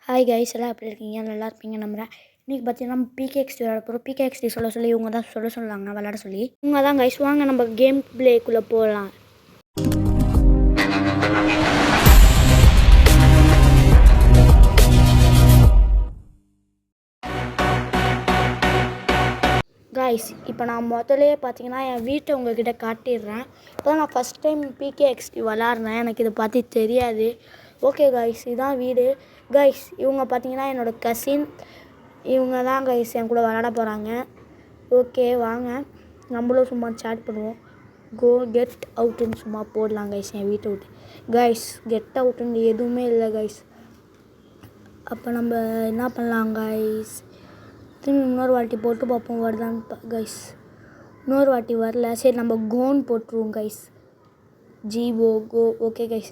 Hi guys, எல்லாம் எப்படி இருக்கீங்க? நல்லா இருப்பீங்க நம்புகிறேன். இன்றைக்கி பார்த்தீங்கன்னா பிகேஎக்ஸ்டி விளையாட போகிறோம். பிகேஎக்ஸ்டி சொல்ல சொல்லி இவங்க தான் சொன்னாங்க விளையாட சொல்லி. இவங்க தான் கைஸ். வாங்க நம்ம கேம் பிளேக்குள்ளே போகலாம். கைஸ், இப்போ நான் முதலே பார்த்தீங்கன்னா என் வீட்டை உங்கள்கிட்ட காட்டிடுறேன். இப்போ நான் ஃபஸ்ட் டைம் பிகேஎக்ஸ்டி விளாட்றேன். எனக்கு இதை பற்றி தெரியாது. ஓகே கைஸ், இதுதான் வீடு. கைஸ், இவங்க பார்த்தீங்கன்னா என்னோடய கசின். இவங்க தான் கைஸ் என் கூட விளாட போகிறாங்க. ஓகே வாங்க, நம்மளும் சும்மா சேட் பண்ணுவோம். கோ கெட் அவுட்டுன்னு சும்மா போடலாம் கைஸ் என் வீட்டை விட்டு. கைஸ், கெட் அவுட்டுன்னு எதுவுமே இல்லை கைஸ். அப்போ நம்ம என்ன பண்ணலாம் கைஸ்? இன்னொரு வாட்டி போட்டு பார்ப்போம் வருதான்னு கைஸ். இன்னொரு வாட்டி வரல. சரி, நம்ம கோன்னு போட்டுருவோம் கைஸ். ஜிஓ கோ. ஓகே கைஸ்,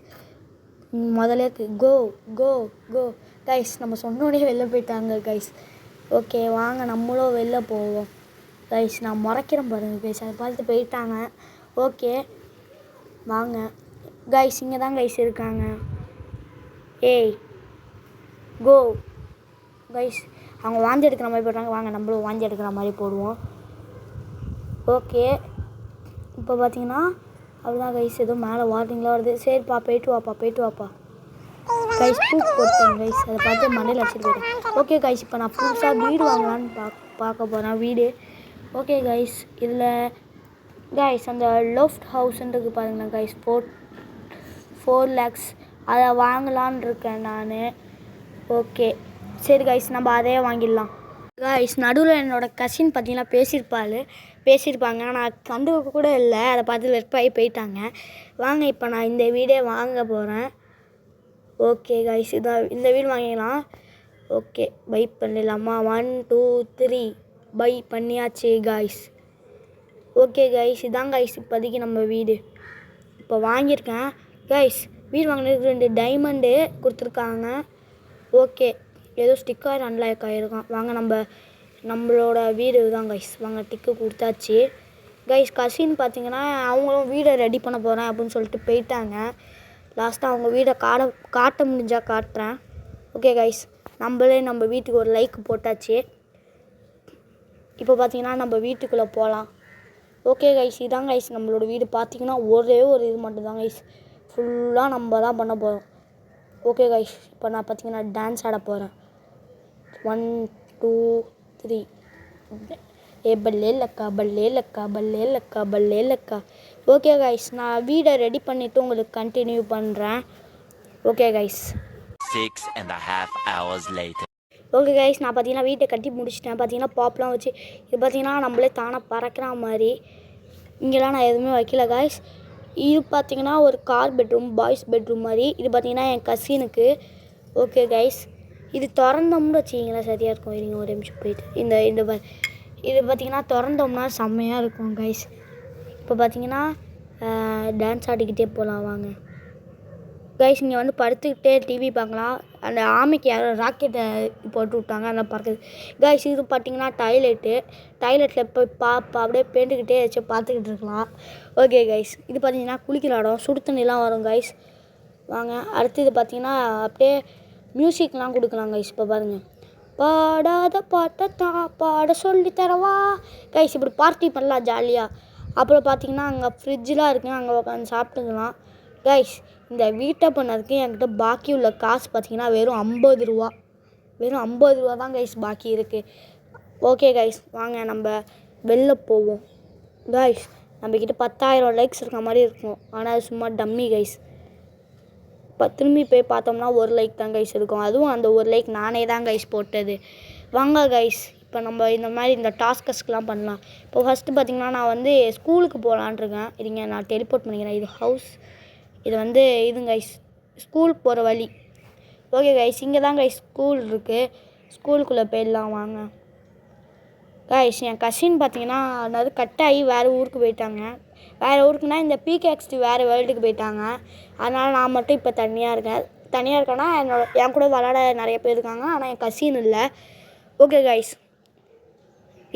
முதல்ல கோ கோ கோ கைஸ். நம்ம சொன்னோடனே வெளில போயிட்டாங்க கைஸ். ஓகே வாங்க, நம்மளும் வெளில போவோம் கைஸ். நான் முறைக்கிறேன் பாருங்கள் கைஸ், அதை பார்த்து போயிட்டாங்க. ஓகே வாங்க கைஸ், இங்கே தான் கைஸ் இருக்காங்க. ஏய் கோ கைஸ். அவங்க வாந்தி எடுக்கிற மாதிரி போடுறாங்க. வாங்க நம்மளும் வாந்தி எடுக்கிற மாதிரி போடுவோம். ஓகே, இப்போ பார்த்தீங்கன்னா அவ்வளோதான் கைஸ். ஏதோ மேலே வார்னிங்லாம் வருது. சரிப்பா, போயிட்டு வாப்பா கைஸ். பூக்கு போட்டேன் கைஸ், அதை பார்த்து மண்டையில் அடிச்சுட்டு போயிட்டேன். ஓகே கைஸ், இப்போ நான் புதுசாக வீடு வாங்கலான்னு பார்க்க போகிறேன் வீடு. ஓகே கைஸ், இதில் கைஸ் அந்த லோஃப்ட் ஹவுஸ்ன்றது பாருங்களேன் கைஸ். 4 lakhs அதை வாங்கலான் இருக்கேன் நான். ஓகே சரி கைஸ், நம்ம அதே வாங்கிடலாம் கைஸ். நடுவில் என்னோடய கசின் பார்த்தீங்கன்னா பேசியிருப்பாங்க. நான் கண்டுக்க கூட இல்லை. அதை பார்த்து வெறுப்பாகி போயிட்டாங்க. வாங்க, இப்போ நான் இந்த வீடே வாங்க போகிறேன். ஓகே கைஸ், இதான் இந்த வீடு வாங்கிக்கலாம். ஓகே, பை பண்ணிடலாமா? 1 2 3 பை பண்ணியாச்சு கைஸ். ஓகே கைஸ், இதான் கைஸ் இப்போதைக்கு நம்ம வீடு இப்போ வாங்கியிருக்கேன் கைஸ். வீடு வாங்கினதுக்கு 2 டைமண்டு கொடுத்துருக்காங்க. ஓகே, ஏதோ ஸ்டிக்கர் அன்லாக் ஆகிருக்கான். வாங்க, நம்மளோட வீடு தான் கைஸ். வாங்க, டிக்கு கொடுத்தாச்சு கைஸ். கசின் பார்த்தீங்கன்னா அவங்களும் வீடை ரெடி பண்ண போகிறேன் அப்படின்னு சொல்லிட்டு போயிட்டாங்க. லாஸ்ட்டாக அவங்க வீடை காட்ட முடிஞ்சால் காட்டுறேன். ஓகே கைஸ், நம்ம வீட்டுக்கு ஒரு லைக் போட்டாச்சு. இப்போ பார்த்தீங்கன்னா நம்ம வீட்டுக்குள்ளே போகலாம். ஓகே கைஸ், இதான் கைஸ் நம்மளோட வீடு. பார்த்தீங்கன்னா ஒரே ஒரு இது மட்டும்தான் கைஸ். ஃபுல்லாக நம்ம தான் பண்ண போகிறோம். ஓகே கைஸ், இப்போ நான் பார்த்தீங்கன்னா டான்ஸ் ஆட போகிறேன். 1 2 3 ஏ பல்லே லக்கா பல்லே லக்கா பல்லே லக்கா பல்லே லக்கா. ஓகே கைஸ், நான் வீடை ரெடி பண்ணிவிட்டு உங்களுக்கு கண்டினியூ பண்ணுறேன். Okay guys, 6.5 hours later. Okay guys, நான் பார்த்தீங்கன்னா வீட்டை கட்டி முடிச்சிட்டேன். பார்த்தீங்கன்னா பாப்லாம் வச்சு இது பார்த்தீங்கன்னா நம்மளே தானாக பறக்கிற மாதிரி. இங்கெல்லாம் நான் எதுவுமே வைக்கல கைஸ். இது பார்த்தீங்கன்னா ஒரு கார் பெட்ரூம், பாய்ஸ் பெட்ரூம் மாதிரி. இது பார்த்தீங்கன்னா என் கசினுக்கு. ஓகே கைஸ், இது திறந்தோம்னு வச்சிங்களா சரியாக இருக்கும். இருங்க ஒரு நிமிஷம் போயிட்டு இது பார்த்தீங்கன்னா திறந்தோம்னா செம்மையாக இருக்கும் கைஸ். இப்போ பார்த்தீங்கன்னா டான்ஸ் ஆடிக்கிட்டே போகலாம் வாங்க கைஸ். இங்கே வந்து படுத்துக்கிட்டே டிவி பார்க்கலாம். அந்த ஆமைக்கு யாரோ ராக்கெட்டை போட்டு விட்டாங்க, அதெல்லாம் பறக்குது கைஸ். இது பார்த்தீங்கன்னா டாய்லெட்டில் போய் அப்படியே பேண்டுக்கிட்டே வச்சு பார்த்துக்கிட்டு இருக்கலாம். ஓகே கைஸ், இது பார்த்தீங்கன்னா குளிக்கிற இடம். சுடு தண்ணிலாம் வரும் கைஸ். வாங்க, அடுத்து இது பார்த்தீங்கன்னா அப்படியே மியூசிக்லாம் கொடுக்கலாம் கைஸ். இப்போ பாருங்கள், பாடாத பாட்டை பாட சொல்லி தரவா கைஸ். இப்படி பார்ட்டி பண்ணலாம் ஜாலியாக. அப்புறம் பார்த்தீங்கன்னா அங்கே ஃப்ரிட்ஜெலாம் இருக்குது, அங்கே உட்காந்து சாப்பிட்டுக்கலாம் கைஸ். இந்த வீட்டை பண்ணதுக்கு என்கிட்ட பாக்கி உள்ள காசு பார்த்தீங்கன்னா வெறும் 50 ரூபா. வெறும் 50 ரூபா தான் கைஸ் பாக்கி இருக்குது. ஓகே கைஸ், வாங்க நம்ம வெளில போவோம் கைஸ். நம்மக்கிட்ட 10,000 லைக்ஸ் இருக்க மாதிரி இருக்கும், ஆனால் அது சும்மா டம்மி கைஸ். இப்போ திரும்பி போய் பார்த்தோம்னா 1 லைக் தான் கைஸ் இருக்கும். அதுவும் அந்த 1 லைக் நானே தான் கைஸ் போட்டது. வாங்க கைஸ், இப்போ நம்ம இந்த மாதிரி இந்த டாஸ்கஸ்க்கெலாம் பண்ணலாம். இப்போ ஃபஸ்ட்டு பார்த்திங்கன்னா நான் வந்து ஸ்கூலுக்கு போகலான்ட்ருக்கேன். இருங்க, நான் டெலிபோர்ட் பண்ணிக்கிறேன். இது ஹவுஸ், இது வந்து இது கைஸ் ஸ்கூல் போகிற வழி. ஓகே கைஸ், இங்கே தான் கைஸ் ஸ்கூல் இருக்குது. ஸ்கூலுக்குள்ளே போயிடலாம் வாங்க கைஸ். என் கசின் பார்த்தீங்கன்னா அதாவது கட்டாகி வேறு ஊருக்கு போயிட்டாங்க. வேறு ஊருக்குன்னா இந்த பிகேஎக்ஸ்டி வேறு வேர்ல்டுக்கு போயிட்டாங்க. அதனால் நான் மட்டும் இப்போ தனியாக இருக்கேன்னா என் கூட விளாட நிறைய பேர் இருக்காங்க, ஆனால் என் கசின் இல்லை. ஓகே கைஸ்,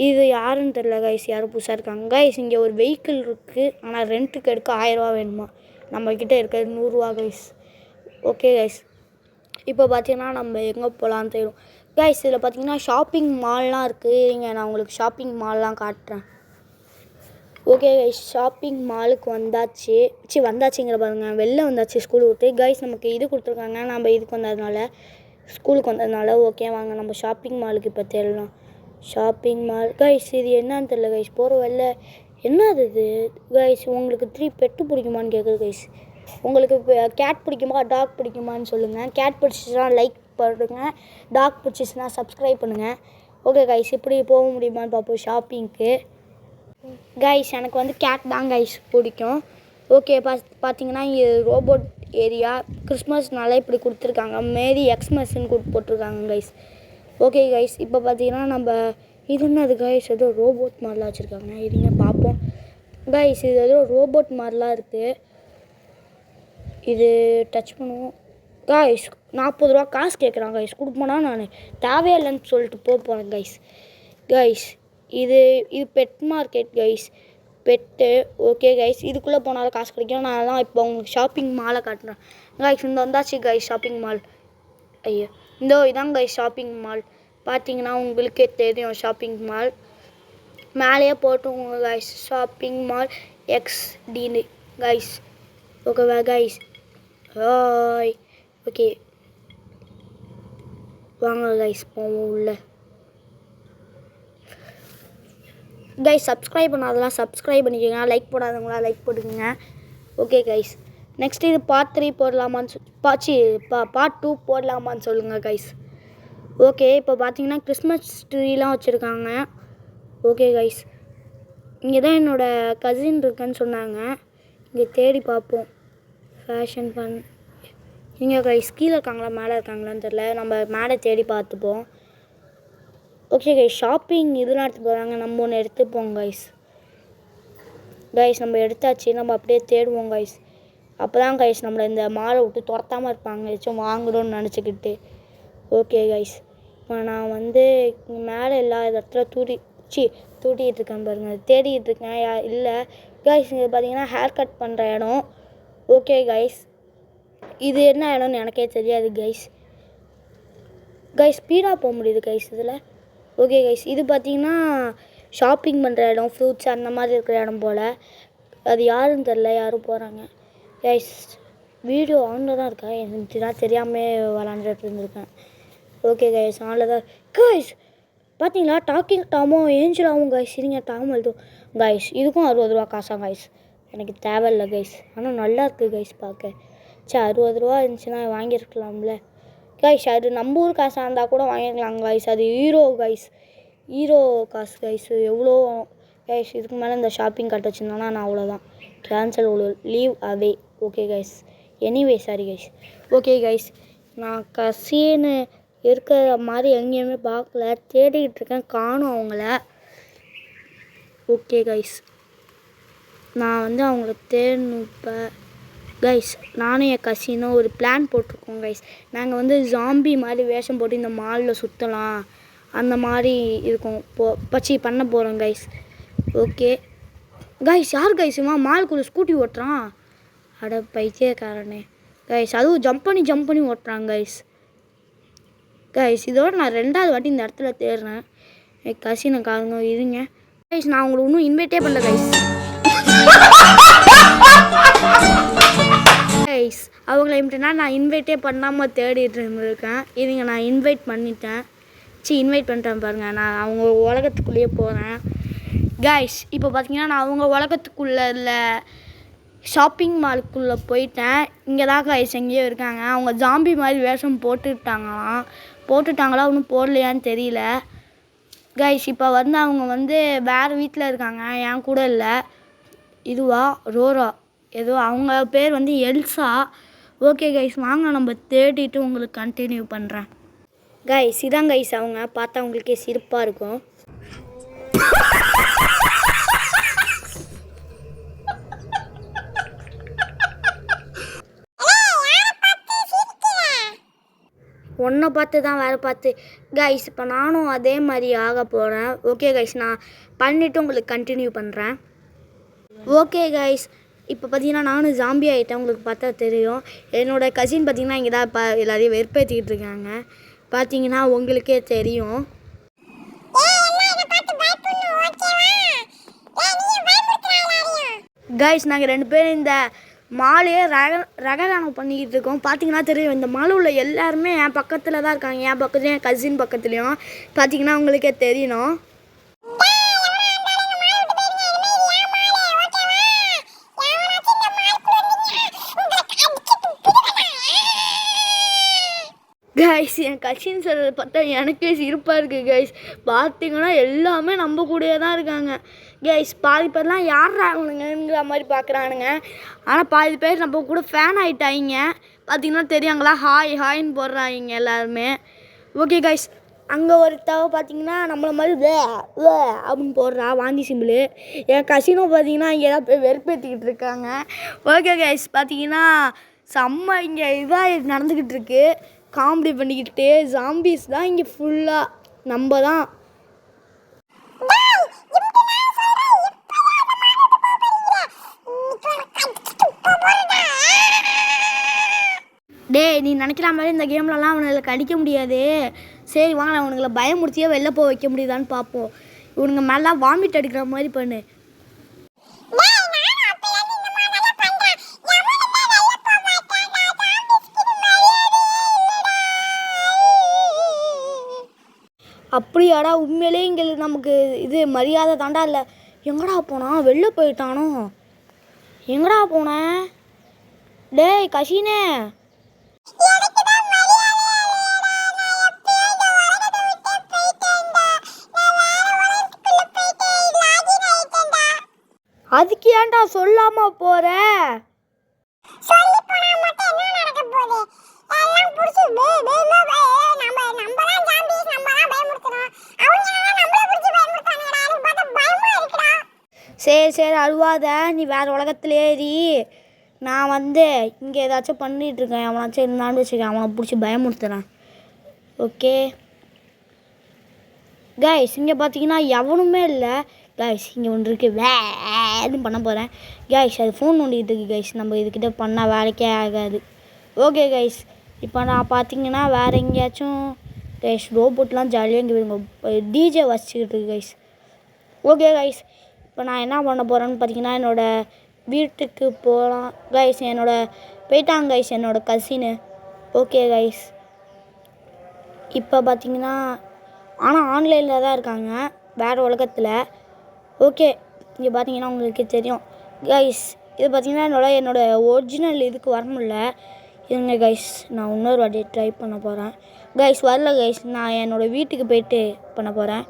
இது யாருன்னு தெரில கைஸ், யாரும் புதுசாக இருக்காங்க கைஸ். இங்கே ஒரு வெஹிக்கிள் இருக்குது, ஆனால் ரெண்ட்டுக்கு எடுக்க 1000 ரூபா வேணுமா. நம்மக்கிட்ட இருக்கிறது 100 ரூபா கைஸ். ஓகே கைஸ், இப்போ பார்த்தீங்கன்னா நம்ம எங்கே போகலான்னு தெரியும் கைஸ். இதில் பார்த்தீங்கன்னா ஷாப்பிங் மால்லாம் இருக்குது. இங்கே நான் உங்களுக்கு ஷாப்பிங் மால்லாம் காட்டுறேன். ஓகே கைஸ், ஷாப்பிங் மாலுக்கு வந்தாச்சுங்கிற பாருங்கள், வெளில வந்தாச்சு ஸ்கூல் விட்டு. கைஸ் நமக்கு இது கொடுத்துருக்காங்க, நம்ம இதுக்கு வந்ததுனால ஸ்கூலுக்கு வந்ததுனால. ஓகே வாங்க நம்ம ஷாப்பிங் மாலுக்கு இப்போ தேடலாம். ஷாப்பிங் மால் கைஸ், இது என்னன்னு தெரியல கைஸ். போகிற வெளில என்னது இது கைஸ். உங்களுக்கு 3 பெட்டு பிடிக்குமான்னு கேட்குது கைஸ். உங்களுக்கு கேட் பிடிக்குமா டாக் பிடிக்குமான்னு சொல்லுங்கள். கேட் பிடிச்சிச்சுன்னா லைக் பண்ணுங்கள், டாக் பிடிச்சிச்சுன்னா சப்ஸ்கிரைப் பண்ணுங்கள். ஓகே கைஸ், இப்படி போக முடியுமான்னு பார்ப்போம் ஷாப்பிங்க்கு. கைஸ் எனக்கு வந்து கேட் தான் கைஸ் பிடிக்கும். ஓகே பார்த்தீங்கன்னா இங்கே ரோபோட் ஏரியா கிறிஸ்மஸ்னால இப்படி கொடுத்துருக்காங்க. மேரி எக்ஸ்மஸ்ன்னு போட்டிருக்காங்க கைஸ். ஓகே கைஸ், இப்போ பார்த்தீங்கன்னா நம்ம இது என்னது கைஸ், ஏதோ ரோபோட் மாதிரிலாம் வச்சுருக்காங்க. இதுங்க பார்ப்போம் கைஸ். இது ஏதோ ரோபோட் மாதிரிலாம் இருக்குது. இது டச் பண்ணுவோம் கைஸ். 40 ரூபா காசு கேட்குறாங்க கைஸ். கொடுப்போனா நான் தேவையே இல்லைன்னு சொல்லிட்டு போகிறேன் கைஸ். கைஸ் இது bet market guys, bet. Okay guys, இதுக்குள்ளே போனாலும் காசு கிடைக்கும். நான் தான் இப்போ உங்களுக்கு ஷாப்பிங் மாலை காட்டுறேன் கைஸ். இந்த வந்தாச்சு கைஸ் ஷாப்பிங் மால். ஐயோ இதான் கைஸ் ஷாப்பிங் மால். பார்த்தீங்கன்னா உங்களுக்கே தெரியும் ஷாப்பிங் மால் மேலேயே போட்டுங்க கைஸ். ஷாப்பிங் மால் XDன்னு கைஸ். ஓகேவா கைஸ்? ஹாய். ஓகே வாங்க கைஸ் போவோம் உள்ள. கைஸ் சப்ஸ்கிரைப் பண்ணாதெல்லாம் சப்ஸ்கிரைப் பண்ணிக்கோங்க, லைக் போடாதவங்களா லைக் போட்டுக்கோங்க. ஓகே கைஸ், நெக்ஸ்ட் இது பார்ட் 3 போடலாமான்னு பார்ட் 2 போடலாமான்னு சொல்லுங்கள் கைஸ். ஓகே இப்போ பார்த்தீங்கன்னா கிறிஸ்மஸ் ட்ரீலாம் வச்சுருக்காங்க. ஓகே கைஸ், இங்கே தான் என்னோடய கசின் இருக்குன்னு சொன்னாங்க. இங்கே தேடி பார்ப்போம். ஃபேஷன் ஃபன் இங்கே கைஸ் கீழே இருக்காங்களா மேலே இருக்காங்களான்னு தெரில. நம்ம மேலே தேடி பார்த்துப்போம். ஓகே கைஸ், ஷாப்பிங் இதெல்லாம் எடுத்து போகிறாங்க. நம்ம ஒன்று எடுத்துப்போம் கைஸ். நம்ம எடுத்தாச்சு. நம்ம அப்படியே தேடுவோம் கைஸ். அப்போ தான் கைஸ் நம்மளை இந்த மாலை விட்டு துரத்தாமல் இருப்பாங்க, ஏதாச்சும் வாங்கணும்னு நினச்சிக்கிட்டு. ஓகே கைஸ், இப்போ நான் வந்து மேலே எல்லா இடத்துல தூட்டிகிட்டு இருக்கேன் பாருங்கள், தேடிகிட்டு இருக்கேன். இல்லை கைஸ், இது பார்த்தீங்கன்னா ஹேர் கட் பண்ணுற இடம். ஓகே கைஸ், இது என்ன இடம்னு எனக்கே தெரியாது கைஸ். ஸ்பீடாக போக முடியுது கைஸ் இதில். ஓகே கைஸ், இது பார்த்தீங்கன்னா ஷாப்பிங் பண்ணுற இடம், ஃப்ரூட்ஸ் அந்த மாதிரி இருக்கிற இடம் போல். அது யாருன்னு தெரில, யாரும் போகிறாங்க கைஸ். வீடியோ ஆனில் தான் இருக்கா, எனக்கு தான் தெரியாமல் விளாண்டுட்டு இருந்திருக்கேன். ஓகே கைஸ், ஆனில் தான் கைஸ். பார்த்தீங்களா டாக்கிங் டாமோ ஏஞ்சலாகவும் கைஸ். இருங்க டாம் எழுதும் கைஸ். இதுக்கும் 60 ரூபா காசா கைஸ். எனக்கு தேவையில்லை கைஸ், ஆனால் நல்லா இருக்குது கைஸ் பார்க்க. 60 ரூபா இருந்துச்சுன்னா வாங்கியிருக்கலாம்ல கைஸ். அது நம்ம ஊர் காசாக இருந்தால் கூட வாங்கிக்கலாம் கைஸ். அது ஹீரோ காசு கைஸ். எவ்வளோ கைஸ். இதுக்கு மேலே இந்த ஷாப்பிங் கட்ட வச்சுருந்தானா நான் அவ்வளோதான், cancel leave away. Okay guys, anyway sorry guys. Okay guys, நான் கசின்னு இருக்கிற மாதிரி எங்கேயுமே பார்க்கல, தேடிக்கிட்டு இருக்கேன், காணும் அவங்கள. ஓகே கைஸ், நான் வந்து அவங்கள தேடணும் இப்போ கைஸ். நானும் என் கசினும் ஒரு பிளான் போட்டிருக்கோம் கைஸ். நாங்கள் வந்து ஜாம்பி மாதிரி வேஷம் போட்டு இந்த மாலில் சுற்றலாம், அந்த மாதிரி இருக்கும் பண்ண போகிறோம் கைஸ். ஓகே கைஸ், யார் கைஸ் இவன் மாலுக்குள்ளே ஸ்கூட்டி ஓட்டுறான்? அட பைத்தியக்காரனே கைஸ். அதுவும் ஜம்ப் பண்ணி ஓட்டுறான் கைஸ். இதோட நான் 2வது வாட்டி இந்த இடத்துல தேடுறேன். என் கசினை காருங்க இருங்க கைஸ். நான் உங்களுக்கு இன்னும் இன்வைட்டே பண்ணல கைஸ். கைஸ் அவங்கள இன்விட்டேன்னா நான் இன்வைட்டே பண்ணாமல் தேடிட்டு இருந்திருக்கேன். இதுங்க நான் இன்வைட் பண்ணிட்டேன் பாருங்கள். நான் அவங்க உலகத்துக்குள்ளேயே போகிறேன் கைஸ். இப்போ பார்த்தீங்கன்னா நான் அவங்க உலகத்துக்குள்ளே இல்லை ஷாப்பிங் மாலுக்குள்ளே போயிட்டேன். இங்கே தான் கைஸ் எங்கேயோ இருக்காங்க. அவங்க ஜாம்பி மாதிரி வேஷம் போட்டுட்டாங்களா ஒன்றும் போடலையான்னு தெரியல கைஸ். இப்போ வந்து அவங்க வந்து வேறு வீட்டில் இருக்காங்க, என் கூட இல்லை. இதுவா ரோரா ஏதோ, அவங்க பேர் வந்து எல்சா. ஓகே கைஸ், வாங்க நம்ம தேடிட்டு உங்களுக்கு கண்டினியூ பண்ணுறேன் கைஸ். இதான் கைஸ் அவங்க, பார்த்தா உங்களுக்கே சிரிப்பாக இருக்கும். ஒன்றை பார்த்து தான் வேறு பார்த்து கைஸ். இப்போ நானும் அதே மாதிரி ஆக போகிறேன். ஓகே கைஸ், நான் பண்ணிவிட்டு உங்களுக்கு கண்டினியூ பண்ணுறேன். ஓகே கைஸ், இப்போ பார்த்தீங்கன்னா நானும் ஜாம்பி ஆகிட்டேன், உங்களுக்கு பார்த்தா தெரியும். என்னோடய கசின் பார்த்தீங்கன்னா இங்கே தான் இப்போ எல்லாரையும் வெறுப்பேற்றிக்கிட்டு இருக்காங்க. பார்த்தீங்கன்னா உங்களுக்கே தெரியும். கைஸ் நாங்கள் 2 பேரும் இந்த மாலையே ரகதானம் பண்ணிக்கிட்டு இருக்கோம். பார்த்தீங்கன்னா தெரியும், இந்த மாலை உள்ள எல்லாருமே என் பக்கத்தில் தான் இருக்காங்க. என் பக்கத்துலையும் என் கசின் பக்கத்துலேயும் பார்த்தீங்கன்னா உங்களுக்கே தெரியணும். கைஸ் என் கசின் சொல்கிறத பார்த்தா எனக்கே சிரிப்பாக இருக்குது கைஸ். பார்த்தீங்கன்னா எல்லாமே நம்ம கூடயே தான் இருக்காங்க கைஸ். பாதி பேர்லாம் யார் ஆகணுங்கிற மாதிரி பார்க்குறானுங்க. ஆனால் பாதி பேர் நம்ம கூட ஃபேன் ஆகிட்டாங்க. பார்த்தீங்கன்னா தெரியாங்களா, ஹாய் ஹாய்ன்னு போடுறாங்க எல்லாருமே. ஓகே கைஸ், அங்கே ஒருத்தவ பார்த்தீங்கன்னா நம்மளை மாதிரி வே வே அப்படின்னு போடுறா வாந்தி சிம்பிள். என் கசினும் பார்த்தீங்கன்னா இங்கே தான் போய் வெறுப்பேற்றிக்கிட்டு இருக்காங்க. ஓகே கைஸ், பார்த்தீங்கன்னா செம்ம இங்கே இதாக நடந்துக்கிட்டு இருக்கு. காமெடி பண்ணிக்கிட்டு ஜாம்பிஸ் தான் இங்கே ஃபுல்லாக நம்ம தான். டேய் நீ நினைக்கிற மாதிரி இந்த கேம்லலாம் அவனுங்களை கடிக்க முடியாது. சரி வாங்க, அவனுங்களை பயமுறுத்தியே வெளில போக வைக்க முடியுதான்னு பார்ப்போம். இவனுங்க மேலே வாமிட் அடிக்கிற மாதிரி பண்ணு. அப்படியாடா, உண்மையிலே இங்கே நமக்கு இது மரியாதை தாண்டா இல்லை. எங்கடா போனான்? வெளில போயிட்டானோ? எங்கடா போனேன்? டேய் கசினே, அதுக்கு ஏன்டா சொல்லாம போற? சரி சரி அழுவாத, நீ வேறு உலகத்துல ஏறி. நான் வந்து இங்கே ஏதாச்சும் பண்ணிகிட்ருக்கேன். அவனாச்சும் இருந்தான்னு வச்சுக்கேன், அவனை பிடிச்சி பயமுறுத்துறேன். ஓகே கைஸ், இங்கே பார்த்தீங்கன்னா எவனுமே இல்லை கைஸ். இங்கே ஒன்று இருக்குது, வேன்னு பண்ண போகிறேன் கைஸ். அது ஃபோன் நோண்டிகிட்டு இருக்குது கைஸ். நம்ம இதுக்கிட்ட பண்ணால் வேலைக்கே ஆகாது. ஓகே கைஸ், இப்போ நான் பார்த்தீங்கன்னா வேறு எங்கேயாச்சும் கைஸ் ரோபோட்லாம் ஜாலியாக இங்கே வருங்க டிஜே வச்சுக்கிட்டு இருக்கு கைஸ். ஓகே கைஸ், இப்போ நான் என்ன பண்ண போகிறேன்னு பார்த்தீங்கன்னா என்னோடய வீட்டுக்கு போகலாம் கைஸ். போயிட்டாங்க கைஸ் என்னோடய கசினு. ஓகே கைஸ், இப்போ பார்த்தீங்கன்னா ஆனால் ஆன்லைனில் தான் இருக்காங்க, வேறு உலகத்தில். ஓகே, இங்கே பார்த்தீங்கன்னா உங்களுக்கு தெரியும் கைஸ். இது பார்த்தீங்கன்னா என்னோடய ஒரிஜினல் இதுக்கு வர முடியல. இருங்க கைஸ், நான் இன்னொரு வாட்டி ட்ரை பண்ண போகிறேன் கைஸ். வரல கைஸ், நான் என்னோடய வீட்டுக்கு போயிட்டு பண்ண போகிறேன்.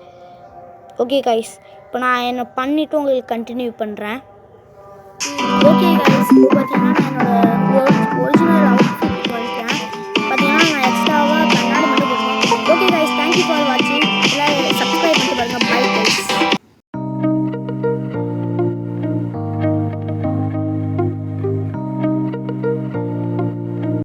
ஓகே கைஸ், இப்போ நான் என்ன பண்ணிவிட்டு உங்களுக்கு கண்டினியூ பண்ணுறேன். ஓகே கைஸ், இப்போ பார்த்தீங்கன்னா நான் என்னோடய ஒரிஜினல்